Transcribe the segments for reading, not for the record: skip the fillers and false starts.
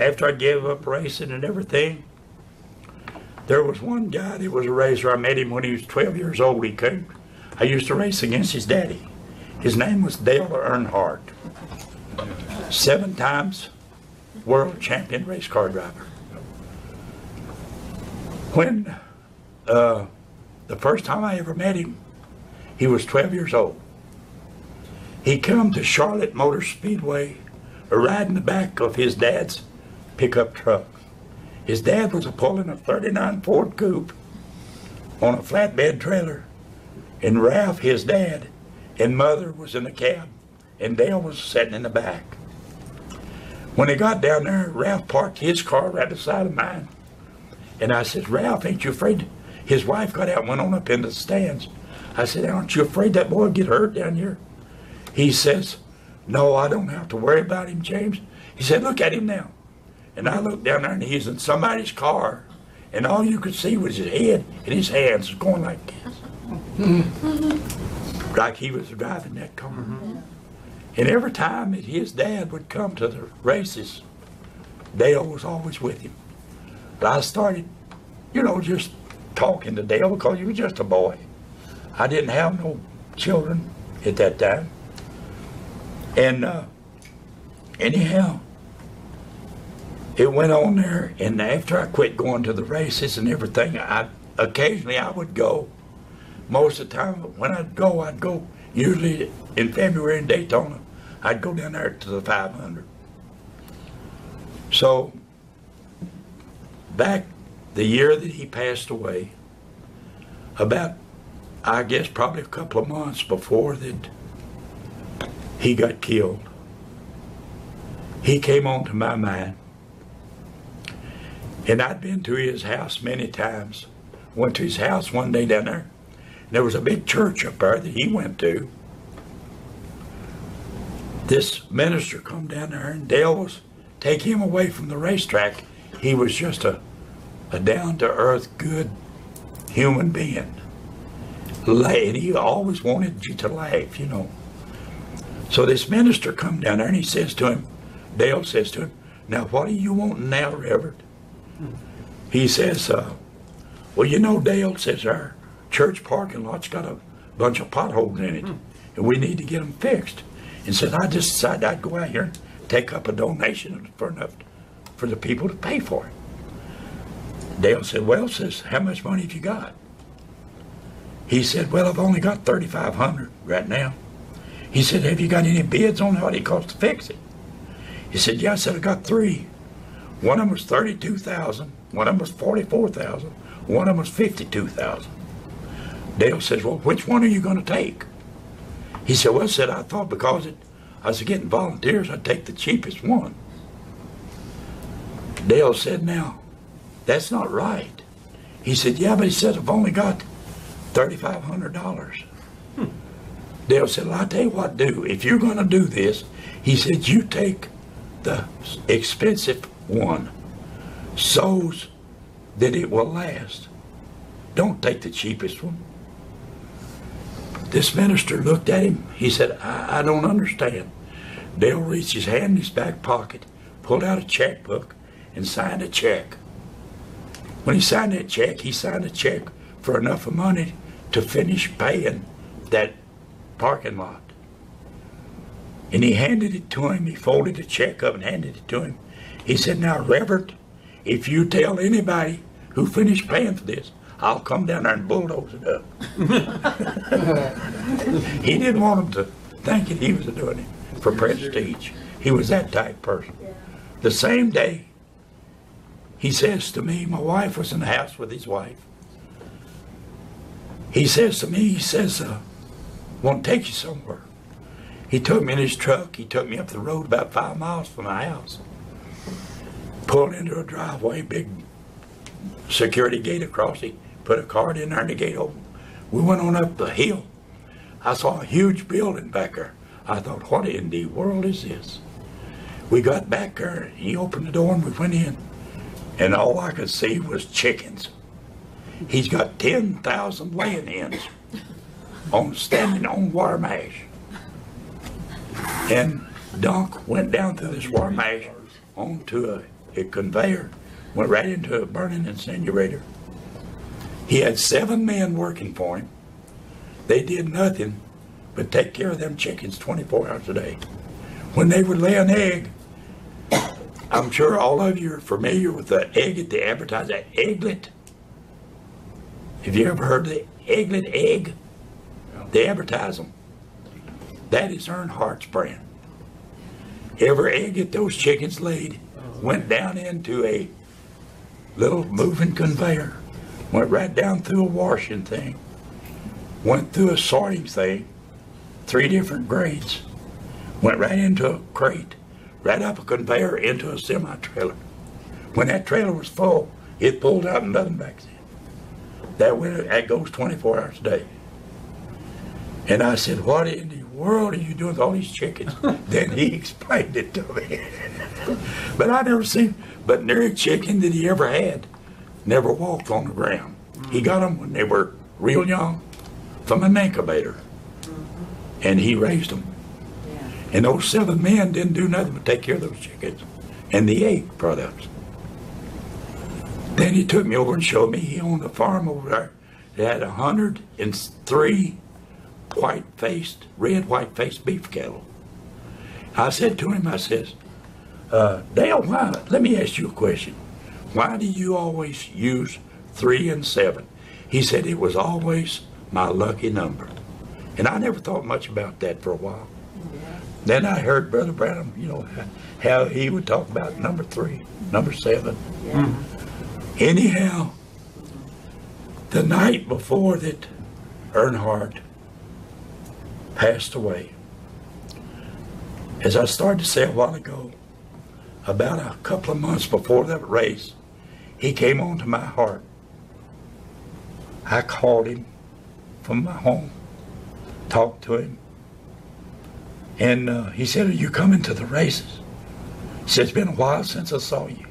after I gave up racing and everything, there was one guy that was a racer. I met him when he was 12 years old. He came. I used to race against his daddy. His name was Dale Earnhardt. 7 times world champion race car driver. When the first time I ever met him, he was 12 years old. He come to Charlotte Motor Speedway, riding the back of his dad's pickup truck. His dad was pulling a 39 Ford Coupe on a flatbed trailer, and Ralph, his dad, and mother was in the cab, and Dale was sitting in the back. When they got down there, Ralph parked his car right beside of mine, and I said, "Ralph, ain't you afraid?" His wife got out and went on up into the stands. I said, "Aren't you afraid that boy would get hurt down here?" He says, "No, I don't have to worry about him, James." He said, "Look at him now." And I looked down there, and he's in somebody's car, and all you could see was his head and his hands going like this. Like he was driving that car. And every time that his dad would come to the races, Dale was always with him. But I started, just talking to Dale because he was just a boy. I didn't have no children at that time. And anyhow, it went on there, and after I quit going to the races and everything, occasionally I would go. Most of the time when I'd go usually in February in Daytona. I'd go down there to the 500. So back the year that he passed away, about, I guess, probably a couple of months before that he got killed, he came onto my mind. And I'd been to his house many times. Went to his house one day down there. There was a big church up there that he went to. This minister come down there, and Dale was take him away from the racetrack. He was just a down-to-earth, good human being. And he always wanted you to laugh, So this minister come down there, and he says to him, Dale says to him, "Now what are you wanting now, Reverend?" He says, "Well, Dale," says, "our church parking lot's got a bunch of potholes in it, and we need to get them fixed." And said, "I just decided I'd go out here and take up a donation for enough for the people to pay for it." Dale said, "Well," says, "how much money have you got?" He said, "Well, I've only got $3,500 right now." He said, "Have you got any bids on what it costs to fix it?" He said, "Yeah." I said, "I got 3. One of them was $32,000. One of them was $44,000. One of them was $52,000. Dale says, "Well, which one are you going to take?" He said, "Well," said, "I thought because I was getting volunteers, I'd take the cheapest one." Dale said, "Now, that's not right." He said, "Yeah, but," he said, "I've only got $3,500. Dale said, "Well, I'll tell you what, do. If you're going to do this," he said, "you take the expensive one so that it will last. Don't take the cheapest one." This minister looked at him. He said, I don't understand." Dale reached his hand in his back pocket, pulled out a checkbook, and signed a check. When he signed that check, he signed a check for enough of money to finish paying that parking lot. And he handed it to him. He folded the check up and handed it to him. He said, "Now, Reverend, if you tell anybody who finished paying for this, I'll come down there and bulldoze it up." He didn't want them to think that he was doing it for prestige. He was that type person. The same day, he says to me, my wife was in the house with his wife. He says to me, "Want to take you somewhere." He took me in his truck. He took me up the road about 5 miles from my house. Pulled into a driveway, big security gate across it. Put a card in there and the gate open. We went on up the hill. I saw a huge building back there. I thought, what in the world is this? We got back there, he opened the door and we went in. And all I could see was chickens. He's got 10,000 laying hens standing on wire mesh. And Dunk went down through this wire mesh onto a conveyor, went right into a burning incinerator. He had 7 men working for him. They did nothing but take care of them chickens 24 hours a day. When they would lay an egg, I'm sure all of you are familiar with the egg that they advertise, that egglet. Have you ever heard of the egglet egg? They advertise them. That is Earnhardt's brand. Every egg that those chickens laid went down into a little moving conveyor, went right down through a washing thing, went through a sorting thing, 3 different grades, went right into a crate, right up a conveyor into a semi-trailer. When that trailer was full, it pulled out and nothing back in. That goes 24 hours a day. And I said, what in the world are you doing with all these chickens? Then he explained it to me. But I never seen, but every chicken that he ever had never walked on the ground. He got them when they were real young from an incubator. And he raised them. And those 7 men didn't do nothing but take care of those chickens and the egg products. Then he took me over and showed me he owned a farm over there that had 103 red white-faced beef cattle. I said to him, I says, Dale, let me ask you a question. Why do you always use 3 and 7? He said it was always my lucky number. And I never thought much about that for a while. Then I heard Brother Branham, how he would talk about number 3, number 7. Anyhow, the night before that Earnhardt passed away, as I started to say a while ago, about a couple of months before that race, he came onto my heart. I called him from my home, talked to him, and he said, are you coming to the races? He said, it's been a while since I saw you.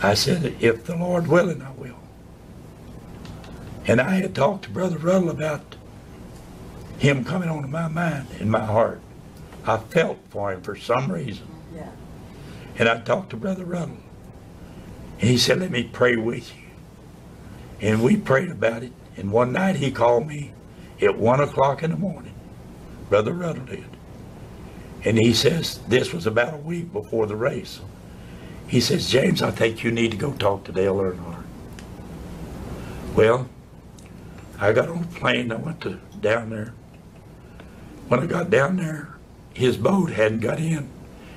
I said, if the Lord willing, I will. And I had talked to Brother Ruddle about him coming onto my mind and my heart. I felt for him for some reason. Yeah. And I talked to Brother Ruddle. And he said, let me pray with you. And we prayed about it. And one night he called me at 1 o'clock in the morning. Brother Ruddle did. And he says, this was about a week before the race. He says, James, I think you need to go talk to Dale Earnhardt. Well, I got on a plane. I went down there. When I got down there, his boat hadn't got in.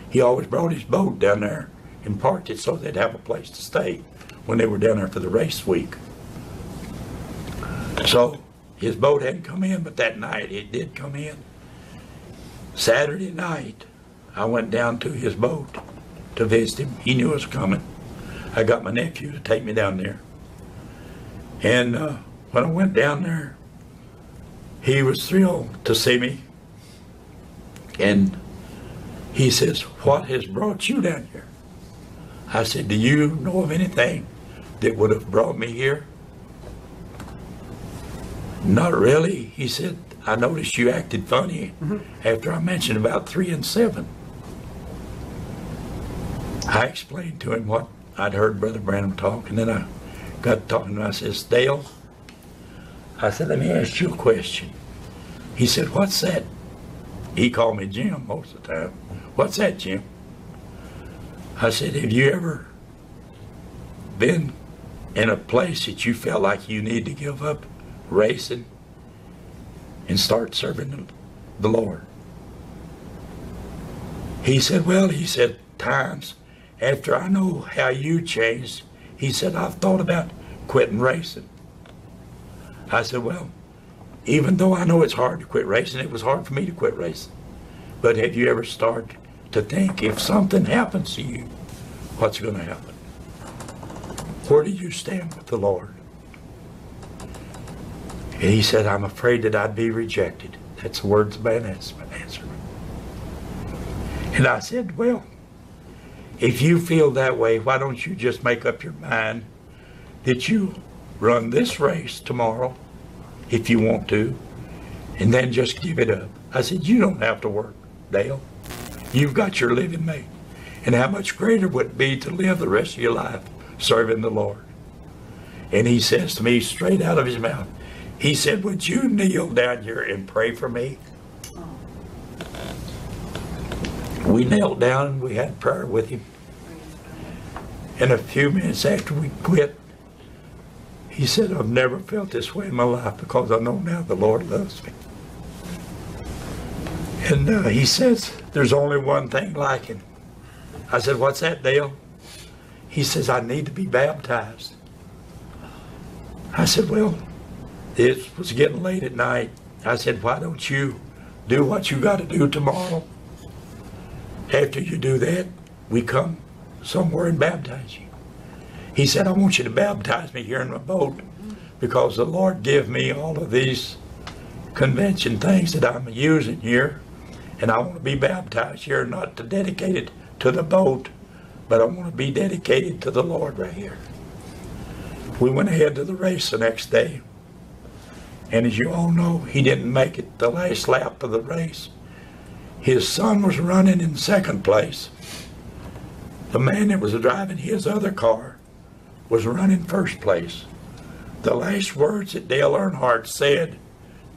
He always brought his boat down there and parked it so they'd have a place to stay when they were down there for the race week. So his boat hadn't come in, but that night it did come in. Saturday night, I went down to his boat to visit him. He knew I was coming. I got my nephew to take me down there. And when I went down there, he was thrilled to see me. And he says, what has brought you down here? I said, do you know of anything that would have brought me here? Not really. He said, I noticed you acted funny after I mentioned about 3 and 7. I explained to him what I'd heard Brother Branham talk, and then I got talking to him. I says, Dale, I said, let me ask you a question. He said, what's that? He called me Jim most of the time. What's that, Jim? I said, have you ever been in a place that you felt like you need to give up racing and start serving the Lord? He said, well, times after I know how you changed, he said, I've thought about quitting racing. I said, well, even though I know it's hard to quit racing, it was hard for me to quit racing. But have you ever started to think, if something happens to you, what's going to happen? Where do you stand with the Lord? And he said, I'm afraid that I'd be rejected. That's the words of an answer. And I said, well, if you feel that way, why don't you just make up your mind that you run this race tomorrow, if you want to, and then just give it up. I said, you don't have to work, Dale. You've got your living made. And how much greater would it be to live the rest of your life serving the Lord? And he says to me straight out of his mouth, he said, would you kneel down here and pray for me? We knelt down and we had prayer with him. And a few minutes after we quit, he said, I've never felt this way in my life because I know now the Lord loves me. And he says, there's only one thing like it. I said, what's that, Dale? He says, I need to be baptized. I said, well, it was getting late at night. I said, why don't you do what you got to do tomorrow? After you do that, we come somewhere and baptize you. He said, I want you to baptize me here in my boat because the Lord gave me all of these convention things that I'm using here, and I want to be baptized here, not to dedicate it to the boat, but I want to be dedicated to the Lord right here. We went ahead to the race the next day, and as you all know, he didn't make it the last lap of the race. His son was running in second place. The man that was driving his other car was running first place. The last words that Dale Earnhardt said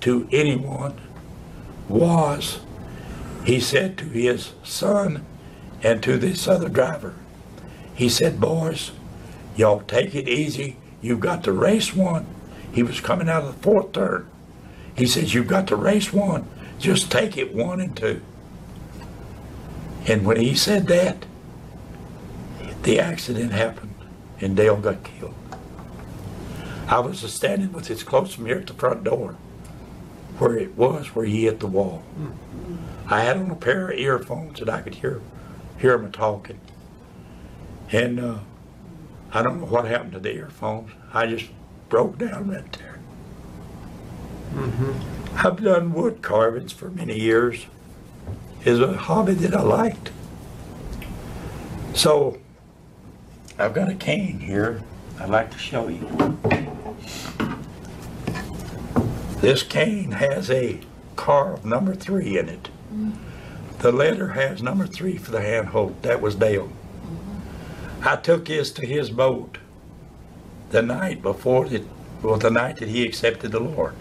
to anyone was, he said to his son and to this other driver, he said, boys, y'all take it easy. You've got the race won. He was coming out of the fourth turn. He says, you've got the race won. Just take it 1 and 2. And when he said that, the accident happened and Dale got killed. I was standing with his close from here at the front door where he hit the wall. I had on a pair of earphones that I could hear him talking. And I don't know what happened to the earphones. I just broke down right there. I've done wood carvings for many years. It's a hobby that I liked. So I've got a cane here I'd like to show you. This cane has a carved number 3 in it. The letter has number 3 for the handhold. That was Dale. I took this to his boat the night before the night that he accepted the Lord.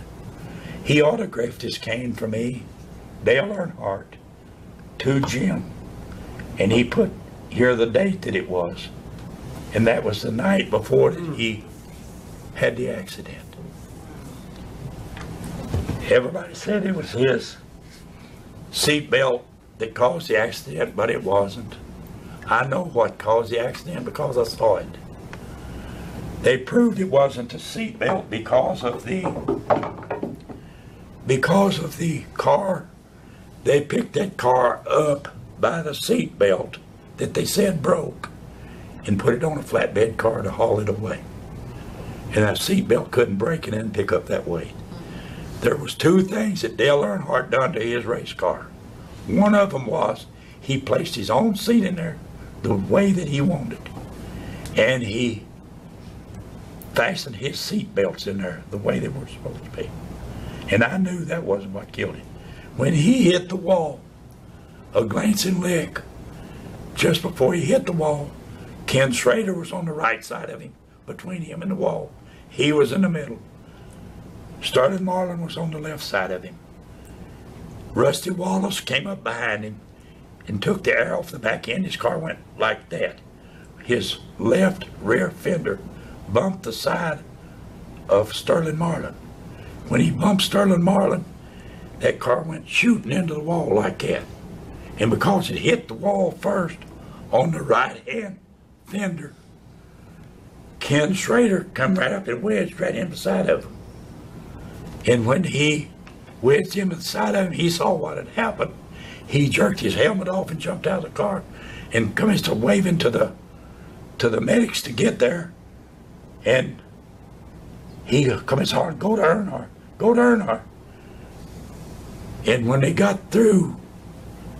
He autographed his cane for me, Dale Earnhardt, to Jim. And he put here the date that it was. And that was the night before that he had the accident. Everybody said it was his seatbelt that caused the accident, but it wasn't. I know what caused the accident because I saw it. They proved it wasn't a seatbelt because of the car. They picked that car up by the seatbelt that they said broke and put it on a flatbed car to haul it away. And that seatbelt couldn't break it and pick up that weight. There was 2 things that Dale Earnhardt done to his race car. One of them was he placed his own seat in there the way that he wanted. And he fastened his seat belts in there the way they were supposed to be. And I knew that wasn't what killed him. When he hit the wall, a glancing lick, just before he hit the wall, Ken Schrader was on the right side of him, between him and the wall. He was in the middle. Sterling Marlin was on the left side of him. Rusty Wallace came up behind him and took the air off the back end. His car went like that. His left rear fender bumped the side of Sterling Marlin. When he bumped Sterling Marlin, that car went shooting into the wall like that. And because it hit the wall first on the right-hand fender, Ken Schrader come right up and wedged right in beside of him. And when he wedged him inside of him, he saw what had happened. He jerked his helmet off and jumped out of the car and commenced waving to the medics to get there. And he commenced on, go to Earnhardt, go to Earnhardt. And when they got through,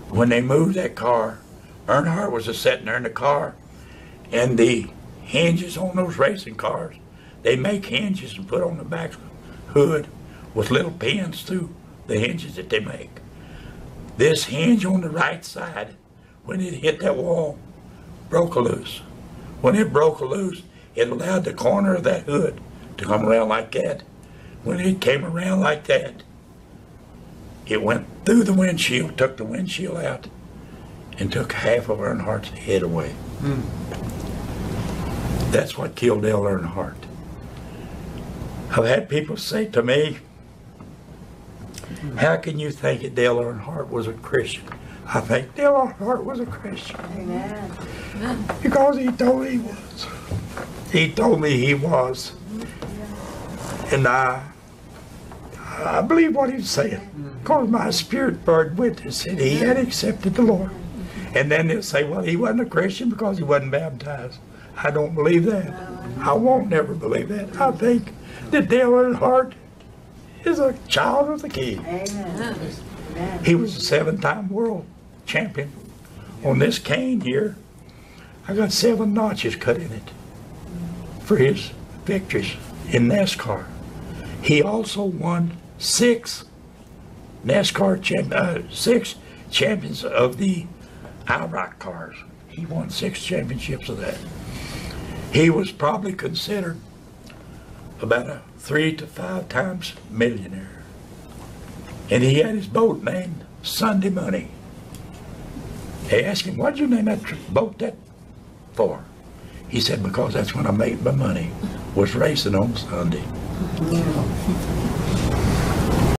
when they moved that car, Earnhardt was just sitting there in the car, and the hinges on those racing cars, they make hinges and put on the back hood with little pins through the hinges that they make. This hinge on the right side, when it hit that wall, broke loose. When it broke loose, it allowed the corner of that hood to come around like that. When it came around like that, it went through the windshield, took the windshield out, and took half of Earnhardt's head away. That's what killed Dale Earnhardt. I've had people say to me, how can you think that Dale Earnhardt was a Christian? I think Dale Earnhardt was a Christian. Amen. Because he told me he was. He told me he was. And I believe what he was saying. Because my spirit bird witness said he had accepted the Lord. And then they'll say, well, he wasn't a Christian because he wasn't baptized. I don't believe that. I won't never believe that. I think that Dale Earnhardt is a child of the King. Amen. He was a 7-time world champion. On this cane here, I got 7 notches cut in it for his victories in NASCAR. He also won 6 champions of the IROC cars. He won 6 championships of that. He was probably considered about a 3 to 5 times millionaire. And he had his boat named Sunday Money. They asked him, what'd you name that boat that for? He said, because that's when I made my money, was racing on Sunday.